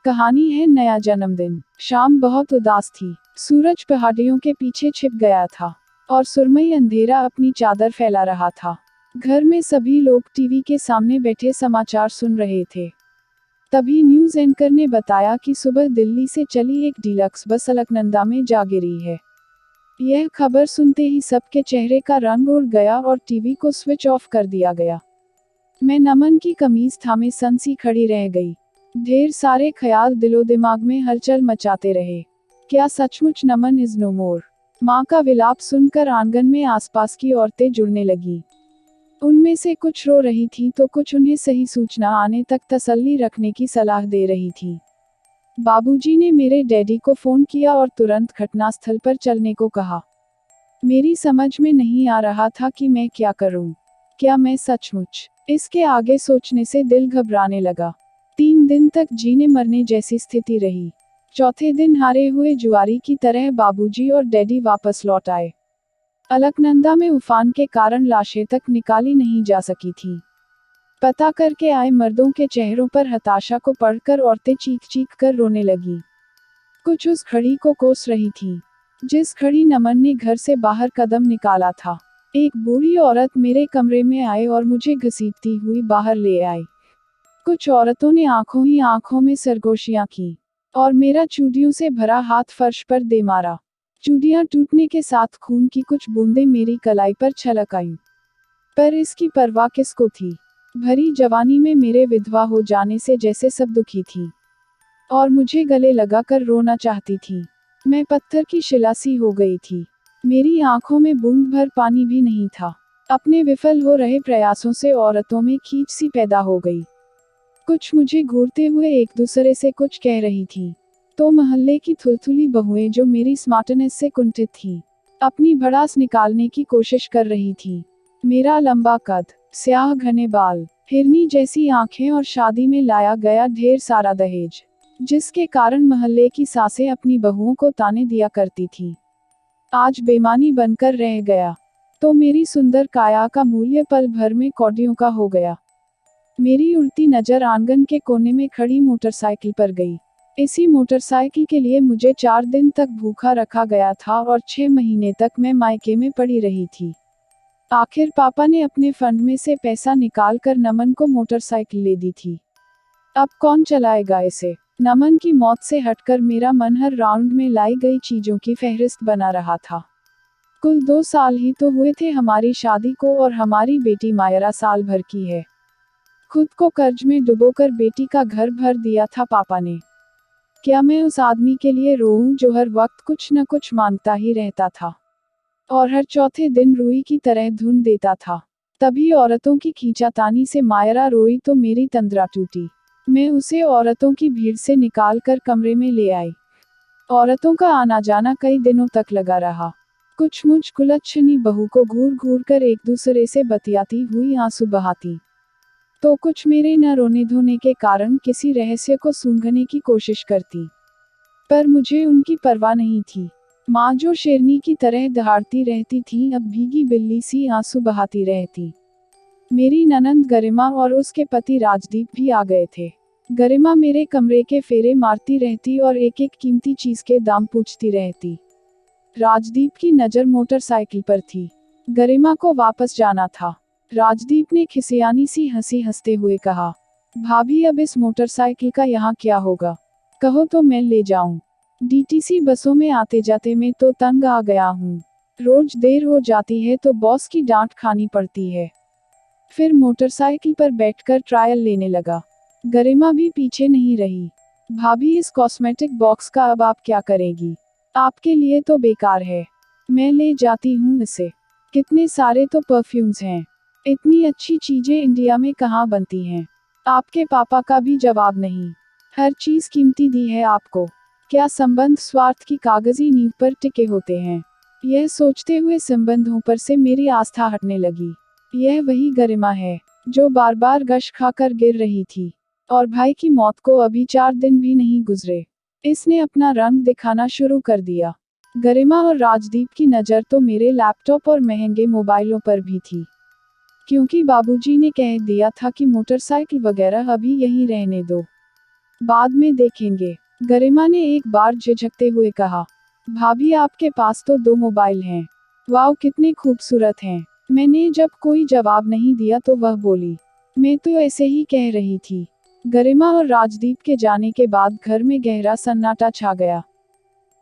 कहानी है नया जन्मदिन। शाम बहुत उदास थी। सूरज पहाड़ियों के पीछे छिप गया था और सुरमई अंधेरा अपनी चादर फैला रहा था। घर में सभी लोग टीवी के सामने बैठे समाचार सुन रहे थे। तभी न्यूज़ एंकर ने बताया कि सुबह दिल्ली से चली एक डीलक्स बस अलकनंदा में जा गिरी है। यह खबर सुनते ही सबके चेहरे का रंग उड़ गया और टीवी को स्विच ऑफ कर दिया गया। मैं नमन की कमीज थामे सनसी खड़ी रह गई। ढेर सारे ख्याल दिलो दिमाग में हलचल मचाते रहे। क्या सचमुच नमन इज नो मोर? माँ का विलाप सुनकर आंगन में आसपास की औरतें जुड़ने लगी। उनमें से कुछ रो रही थी तो कुछ उन्हें सही सूचना आने तक तसल्ली रखने की सलाह दे रही थी। बाबूजी ने मेरे डैडी को फोन किया और तुरंत घटनास्थल पर चलने को कहा। मेरी समझ में नहीं आ रहा था कि मैं क्या करूं। क्या मैं सचमुच? इसके आगे सोचने से दिल घबराने लगा। 3 दिन तक जीने मरने जैसी स्थिति रही। चौथे दिन हारे हुए जुआरी की तरह बाबूजी और डैडी वापस लौट आए। अलकनंदा में उफान के कारण लाशें तक निकाली नहीं जा सकी थी। पता करके आए मर्दों के चेहरों पर हताशा को पढ़कर औरतें चीख चीख कर रोने लगी। कुछ उस घड़ी को कोस रही थी जिस घड़ी नमन ने घर से बाहर कदम निकाला था। एक बूढ़ी औरत मेरे कमरे में आए और मुझे घसीटती हुई बाहर ले आई। कुछ औरतों ने आंखों ही आंखों में सरगोशियां की और मेरा चूड़ियों से भरा हाथ फर्श पर दे मारा। चूड़ियां टूटने के साथ खून की कुछ बूंदें मेरी कलाई पर छलक आईं। पर इसकी परवाह किसको थी? भरी जवानी में मेरे विधवा हो जाने से जैसे सब दुखी थी और मुझे गले लगाकर रोना चाहती थी। मैं पत्थर की शिला सी हो गई थी। मेरी आंखों में बूंद भर पानी भी नहीं था। अपने विफल हो रहे प्रयासों से औरतों में खींच सी पैदा हो गई। कुछ मुझे घूरते हुए एक दूसरे से कुछ कह रही थी तो मोहल्ले की थुलथुली बहुएं जो मेरी स्मार्टनेस से कुंठित थी अपनी भड़ास निकालने की कोशिश कर रही थी। मेरा लंबा कद, स्याह घने बाल, हिरनी जैसी आंखें और शादी में लाया गया ढेर सारा दहेज, जिसके कारण मोहल्ले की सासें अपनी बहुओं को ताने दिया करती थी, आज बेमानी बनकर रह गया तो मेरी सुंदर काया का मूल्य पल भर में कौड़ियों का हो गया। मेरी उड़ती नजर आंगन के कोने में खड़ी मोटरसाइकिल पर गई। इसी मोटरसाइकिल के लिए मुझे 4 दिन तक भूखा रखा गया था और 6 महीने तक मैं मायके में पड़ी रही थी। आखिर पापा ने अपने फंड में से पैसा निकाल कर नमन को मोटरसाइकिल ले दी थी। अब कौन चलाएगा इसे? नमन की मौत से हटकर मेरा मन हर राउंड में लाई गई चीजों की फहरिस्त बना रहा था। कुल 2 साल ही तो हुए थे हमारी शादी को और हमारी बेटी मायरा साल भर की है। खुद को कर्ज में डुबोकर बेटी का घर भर दिया था पापा ने। क्या मैं उस आदमी के लिए रोऊं जो हर वक्त कुछ न कुछ मांगता ही रहता था और हर चौथे दिन रुई की तरह धुन देता था? तभी औरतों की खींचातानी से मायरा रोई तो मेरी तंद्रा टूटी। मैं उसे औरतों की भीड़ से निकाल कर कमरे में ले आई। औरतों का आना जाना कई दिनों तक लगा रहा। कुछ मुझ कुलच्छनी बहू को घूर घूर कर एक दूसरे से बतियाती हुई आंसू बहाती तो कुछ मेरे न रोने धोने के कारण किसी रहस्य को सूंघने की कोशिश करती। पर मुझे उनकी परवाह नहीं थी। माँ जो शेरनी की तरह दहाड़ती रहती थी अब भीगी बिल्ली सी आंसू बहाती रहती। मेरी ननंद गरिमा और उसके पति राजदीप भी आ गए थे। गरिमा मेरे कमरे के फेरे मारती रहती और एक एक कीमती चीज के दाम पूछती रहती। राजदीप की नजर मोटरसाइकिल पर थी। गरिमा को वापस जाना था। राजदीप ने खिसियानी सी हंसी हंसते हुए कहा, भाभी अब इस मोटरसाइकिल का यहाँ क्या होगा? कहो तो मैं ले जाऊं। डीटीसी बसों में आते जाते मैं तो तंग आ गया हूँ। रोज देर हो जाती है तो बॉस की डांट खानी पड़ती है। फिर मोटरसाइकिल पर बैठकर ट्रायल लेने लगा। गरिमा भी पीछे नहीं रही। भाभी इस कॉस्मेटिक बॉक्स का अब आप क्या करेगी? आपके लिए तो बेकार है। मैं ले जाती हूँ इसे। कितने सारे तो परफ्यूम्स हैं। इतनी अच्छी चीजें इंडिया में कहाँ बनती हैं? आपके पापा का भी जवाब नहीं। हर चीज कीमती दी है आपको। क्या संबंध स्वार्थ की कागजी नींव पर टिके होते हैं? यह सोचते हुए संबंधों पर से मेरी आस्था हटने लगी। यह वही गरिमा है जो बार बार गश खाकर गिर रही थी और भाई की मौत को अभी 4 दिन भी नहीं गुजरे इसने अपना रंग दिखाना शुरू कर दिया। गरिमा और राजदीप की नज़र तो मेरे लैपटॉप और महंगे मोबाइलों पर भी थी, क्योंकि बाबूजी ने कह दिया था कि मोटरसाइकिल वगैरह अभी यहीं रहने दो। बाद में देखेंगे। गरिमा ने एक बार झिझकते हुए कहा। भाभी आपके पास तो 2 मोबाइल हैं। वाह कितने खूबसूरत हैं। मैंने जब कोई जवाब नहीं दिया तो वह बोली, मैं तो ऐसे ही कह रही थी। गरिमा और राजदीप के जाने के बाद घर में गहरा सन्नाटा छा गया।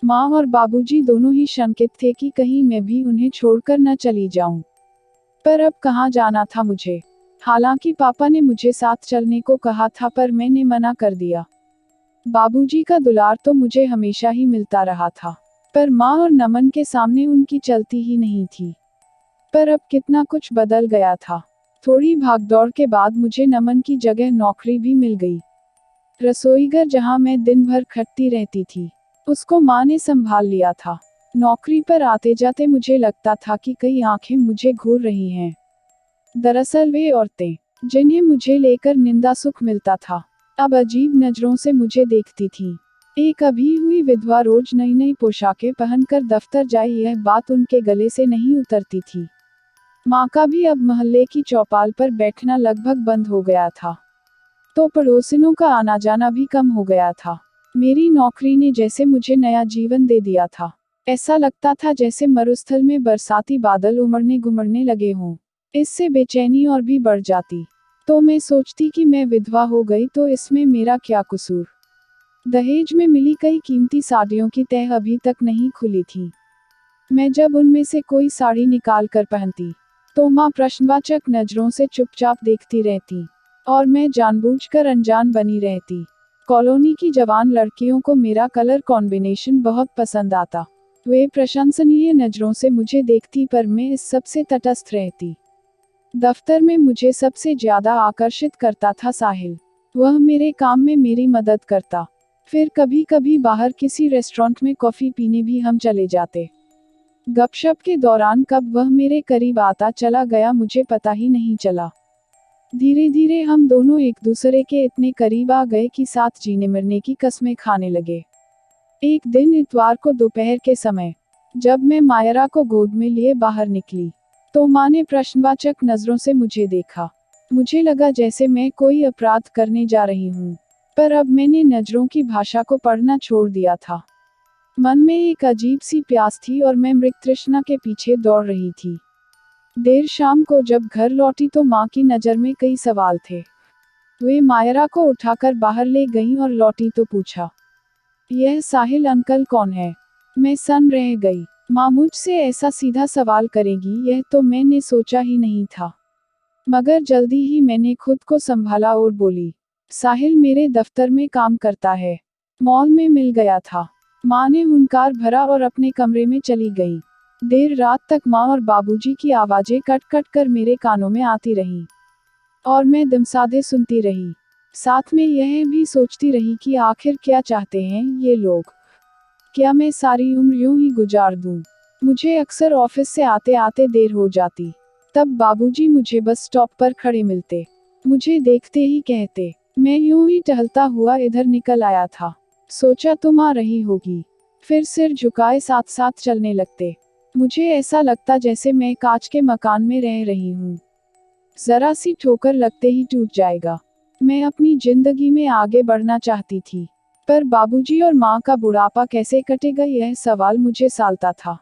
माँ और बाबूजी दोनों ही शंकित थे कि कहीं मैं भी उन्हें छोड़कर न चली जाऊं। पर अब कहाँ जाना था मुझे। हालांकि पापा ने मुझे साथ चलने को कहा था पर मैंने मना कर दिया। बाबूजी का दुलार तो मुझे हमेशा ही मिलता रहा था, पर माँ और नमन के सामने उनकी चलती ही नहीं थी। पर अब कितना कुछ बदल गया था। थोड़ी भागदौड़ के बाद मुझे नमन की जगह नौकरी भी मिल गई। रसोईघर जहाँ मैं दिन भर खटती रहती थी, उसको माँ ने संभाल लिया था। नौकरी पर आते जाते मुझे लगता था कि कई आंखें मुझे घूर रही हैं। दरअसल वे औरतें, जिन्हें मुझे लेकर निंदा सुख मिलता था, अब अजीब नजरों से मुझे देखती थीं। एक अभी हुई विधवा रोज नई नई पोशाकें पहनकर दफ्तर जाए, यह बात उनके गले से नहीं उतरती थी। माँ का भी अब मोहल्ले की चौपाल पर बैठना लगभग बंद हो गया था, तो पड़ोसिनों का आना जाना भी कम हो गया था। मेरी नौकरी ने जैसे मुझे नया जीवन दे दिया था। ऐसा लगता था जैसे मरुस्थल में बरसाती बादल उमड़ने गुमड़ने लगे हों। इससे बेचैनी और भी बढ़ जाती। तो मैं सोचती कि मैं विधवा हो गई तो इसमें मेरा क्या कसूर। दहेज में मिली कई कीमती साड़ियों की तह अभी तक नहीं खुली थी। मैं जब उनमें से कोई साड़ी निकाल कर पहनती, तो माँ प्रश्नवाचक नजरों से चुपचाप देखती रहती, और मैं जानबूझकर अनजान बनी रहती। कॉलोनी की जवान लड़कियों को मेरा कलर कॉम्बिनेशन बहुत पसंद आता। वे प्रशंसनीय नजरों से मुझे देखती, पर मैं इस सबसे तटस्थ रहती। दफ्तर में मुझे सबसे ज्यादा आकर्षित करता था साहिल। वह मेरे काम में मेरी मदद करता। फिर कभी कभी बाहर किसी रेस्टोरेंट में कॉफी पीने भी हम चले जाते। गपशप के दौरान कब वह मेरे करीब आता चला गया मुझे पता ही नहीं चला। धीरे धीरे हम दोनों एक दूसरे के इतने करीब आ गए कि साथ जीने मरने की कस्में खाने लगे। एक दिन इतवार को दोपहर के समय, जब मैं मायरा को गोद में लिए बाहर निकली, तो माँ ने प्रश्नवाचक नजरों से मुझे देखा। मुझे लगा जैसे मैं कोई अपराध करने जा रही हूँ, पर अब मैंने नजरों की भाषा को पढ़ना छोड़ दिया था। मन में एक अजीब सी प्यास थी और मैं मृग तृष्णा के पीछे दौड़ रही थी। देर शाम को जब घर लौटी तो माँ की नज़र में कई सवाल थे। वे मायरा को उठाकर बाहर ले गईं और लौटी तो पूछा, यह साहिल अंकल कौन है? मैं सन रह गई। माँ मुझसे ऐसा सीधा सवाल करेगी यह तो मैंने सोचा ही नहीं था। मगर जल्दी ही मैंने खुद को संभाला और बोली, साहिल मेरे दफ्तर में काम करता है। मॉल में मिल गया था। माँ ने हुंकार भरा और अपने कमरे में चली गई। देर रात तक माँ और बाबूजी की आवाजें कट कट कर मेरे कानों में आती रहीं, और मैं दमसादे सुनती रही। साथ में यह भी सोचती रही कि आखिर क्या चाहते हैं ये लोग। क्या मैं सारी उम्र यूं ही गुजार दूं? मुझे अक्सर ऑफिस से आते आते देर हो जाती। तब बाबूजी मुझे बस स्टॉप पर खड़े मिलते। मुझे देखते ही कहते, मैं यूं ही टहलता हुआ इधर निकल आया था। सोचा तुम आ रही होगी। फिर सिर झुकाए साथ साथ चलने लगते। मुझे ऐसा लगता जैसे मैं कांच के मकान में रह रही हूँ। जरा सी ठोकर लगते ही टूट जाएगा। मैं अपनी जिंदगी में आगे बढ़ना चाहती थी, पर बाबूजी और माँ का बुढ़ापा कैसे कटेगा यह सवाल मुझे सालता था।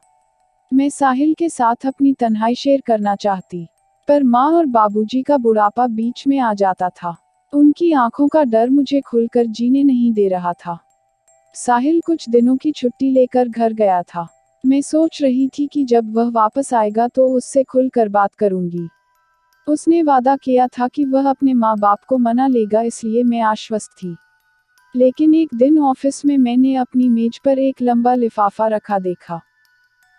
मैं साहिल के साथ अपनी तन्हाई शेयर करना चाहती, पर माँ और बाबूजी का बुढ़ापा बीच में आ जाता था। उनकी आंखों का डर मुझे खुलकर जीने नहीं दे रहा था। साहिल कुछ दिनों की छुट्टी लेकर घर गया था। मैं सोच रही थी कि जब वह वापस आएगा तो उससे खुलकर बात करूंगी। उसने वादा किया था कि वह अपने माँ बाप को मना लेगा, इसलिए मैं आश्वस्त थी। लेकिन एक दिन ऑफिस में मैंने अपनी मेज पर एक लंबा लिफाफा रखा देखा।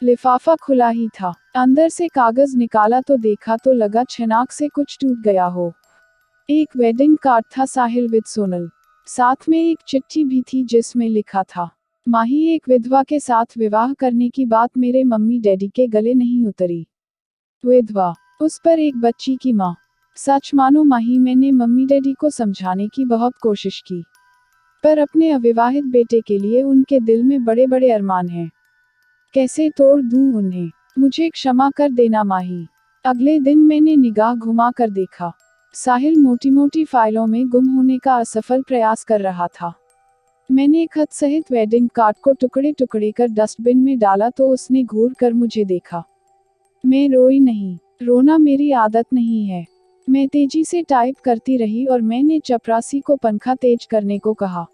लिफाफा खुला ही था। अंदर से कागज निकाला तो देखा तो लगा छनाक से कुछ टूट गया हो। एक वेडिंग कार्ड था साहिल विद सोनल। साथ में एक चिट्ठी भी थी जिसमें लिखा था, माही एक विधवा के साथ विवाह करने की बात मेरे मम्मी डैडी के गले नहीं उतरी। विधवा, उस पर एक बच्ची की माँ। सच मानो माही, मैंने मम्मी डैडी को समझाने की बहुत कोशिश की, पर अपने अविवाहित बेटे के लिए उनके दिल में बड़े बड़े अरमान हैं। कैसे तोड़ दूं उन्हें? मुझे क्षमा कर देना माही। अगले दिन मैंने निगाह घुमा कर देखा। साहिल मोटी मोटी फाइलों में गुम होने का असफल प्रयास कर रहा था। मैंने खत सहित वेडिंग कार्ड को टुकड़े टुकड़े कर डस्टबिन में डाला तो उसने घूर कर मुझे देखा। मैं रोई नहीं, रोना मेरी आदत नहीं है। मैं तेजी से टाइप करती रही और मैंने चपरासी को पंखा तेज करने को कहा,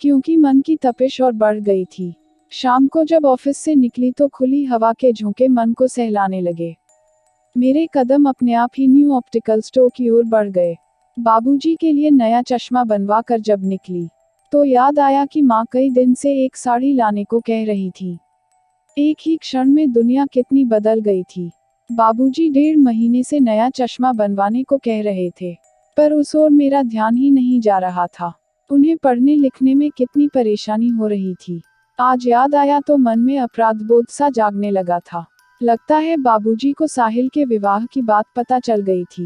क्योंकि मन की तपिश और बढ़ गई थी। शाम को जब ऑफिस से निकली तो खुली हवा के झोंके मन को सहलाने लगे। मेरे कदम अपने आप ही न्यू ऑप्टिकल स्टोर की ओर बढ़ गए। बाबूजी के लिए नया चश्मा बनवा कर जब निकली तो याद आया कि माँ कई दिन से एक साड़ी लाने को कह रही थी। एक ही क्षण में दुनिया कितनी बदल गई थी। बाबूजी 1.5 महीने से नया चश्मा बनवाने को कह रहे थे, पर उस ओर मेरा ध्यान ही नहीं जा रहा था। उन्हें पढ़ने लिखने में कितनी परेशानी हो रही थी। आज याद आया तो मन में अपराध बोध सा जागने लगा था। लगता है बाबूजी को साहिल के विवाह की बात पता चल गई थी।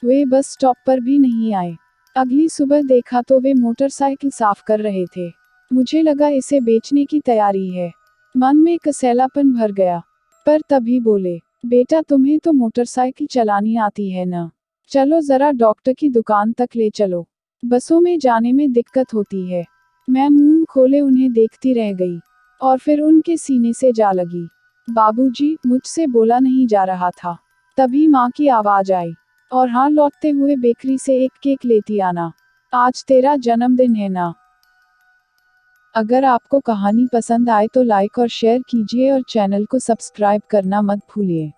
वे बस स्टॉप पर भी नहीं आए। अगली सुबह देखा तो वे मोटरसाइकिल साफ कर रहे थे। मुझे लगा इसे बेचने की तैयारी है। मन में कसैलापन भर गया, पर तभी बोले, बेटा तुम्हें तो मोटरसाइकिल चलानी आती है ना, चलो जरा डॉक्टर की दुकान तक ले चलो। बसों में जाने में दिक्कत होती है। मैं मुंह खोले उन्हें देखती रह गई और फिर उनके सीने से जा लगी। बाबूजी, मुझसे बोला नहीं जा रहा था। तभी माँ की आवाज आई, और हाँ, लौटते हुए बेकरी से एक केक लेती आना, आज तेरा जन्मदिन है ना। अगर आपको कहानी पसंद आए तो लाइक और शेयर कीजिए और चैनल को सब्सक्राइब करना मत भूलिए।